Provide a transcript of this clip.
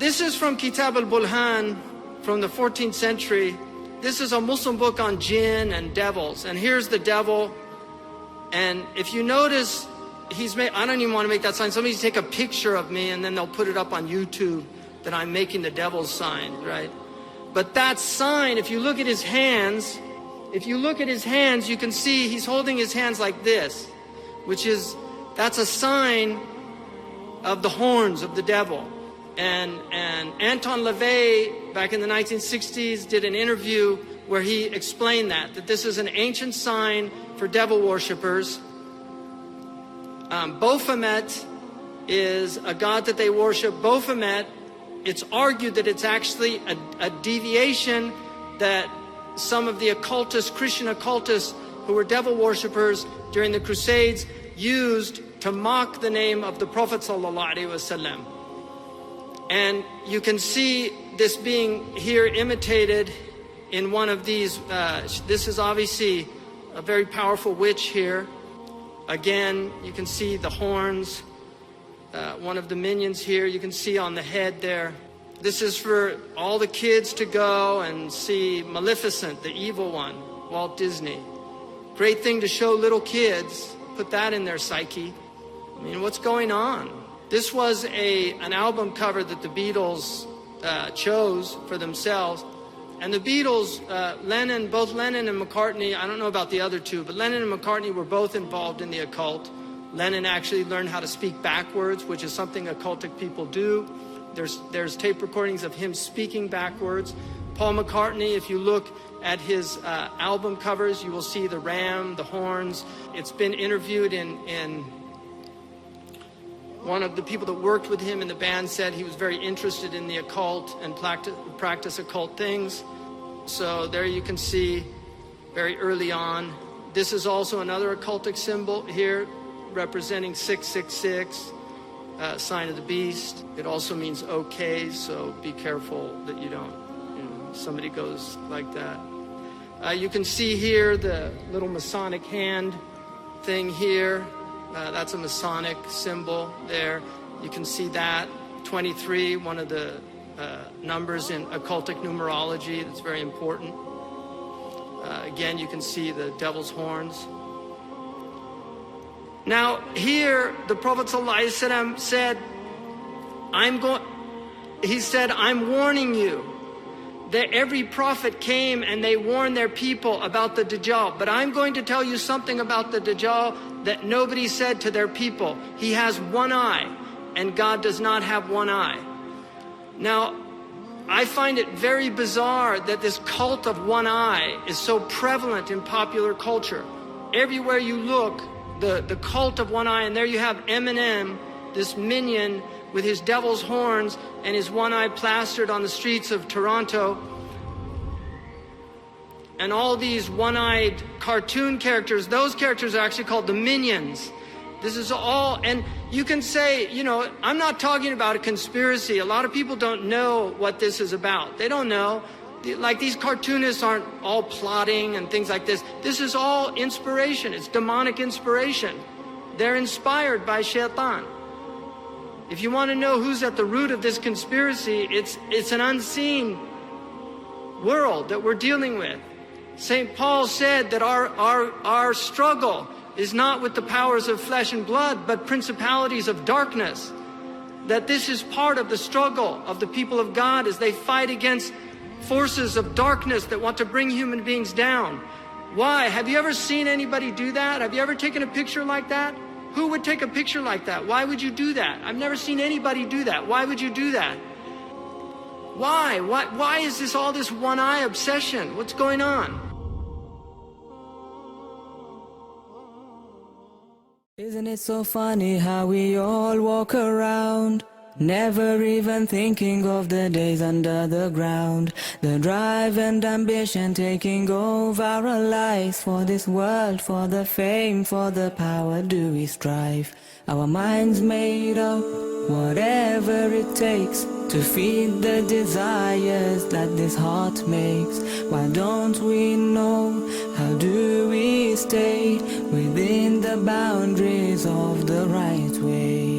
This is from Kitab al-Bulhan from the 14th century. This is a Muslim book on jinn and devils. And here's the devil. And if you notice, I don't even want to make that sign. Somebody take a picture of me and then they'll put it up on YouTube that I'm making the devil's sign, right? But that sign, if you look at his hands, you can see he's holding his hands like this, that's a sign of the horns of the devil. And Anton LaVey, back in the 1960s, did an interview where he explained that this is an ancient sign for devil worshippers. Baphomet is a god that they worship. Baphomet, it's argued that it's actually a deviation that some of the occultists, Christian occultists, who were devil worshippers during the Crusades, used to mock the name of the Prophet ﷺ. And you can see this being here imitated in one of these. This is obviously a very powerful witch here. Again, you can see the horns. One of the minions here, you can see on the head there. This is for all the kids to go and see Maleficent, the evil one, Walt Disney. Great thing to show little kids, put that in their psyche. I mean, what's going on? This was an album cover that the Beatles chose for themselves. And the Beatles, both Lennon and McCartney, I don't know about the other two, but Lennon and McCartney were both involved in the occult. Lennon actually learned how to speak backwards, which is something occultic people do. There's tape recordings of him speaking backwards. Paul McCartney, if you look at his album covers, you will see the ram, the horns. It's been interviewed in one of the people that worked with him in the band said he was very interested in the occult and practice occult things. So there you can see very early on. This is also another occultic symbol here representing 666. Sign of the beast. It also means okay, so be careful that you don't, somebody goes like that. You can see here the little Masonic hand thing here. That's a Masonic symbol there. You can see that. 23, one of the numbers in occultic numerology that's very important. Again, you can see the devil's horns. Now here, the Prophet ﷺ said, I'm warning you that every prophet came and they warned their people about the Dajjal. But I'm going to tell you something about the Dajjal that nobody said to their people. He has one eye, and God does not have one eye. Now, I find it very bizarre that this cult of one eye is so prevalent in popular culture. Everywhere you look, the cult of one eye, and there you have Eminem, this minion with his devil's horns and his one eye plastered on the streets of Toronto. And all these one-eyed cartoon characters, those characters are actually called the minions. This is all, and you can say, I'm not talking about a conspiracy. A lot of people don't know what this is about. They don't know. Like, these cartoonists aren't all plotting and things like this. This is all inspiration. It's demonic inspiration. They're inspired by Shaitan. If you want to know who's at the root of this conspiracy, it's an unseen world that we're dealing with. St. Paul said that our struggle is not with the powers of flesh and blood, but principalities of darkness. That this is part of the struggle of the people of God as they fight against forces of darkness that want to bring human beings down. Why? Have you ever seen anybody do that? Have you ever taken a picture like that? Who would take a picture like that? Why would you do that? I've never seen anybody do that. Why would you do that? Why? Why is this all this one-eye obsession? What's going on? Isn't it so funny how we all walk around, never even thinking of the days under the ground, the drive and ambition taking over our lives. For this world, for the fame, for the power do we strive. Our minds made up, whatever it takes, to feed the desires that this heart makes. Why don't we know? How do we stay within the boundaries of the right way?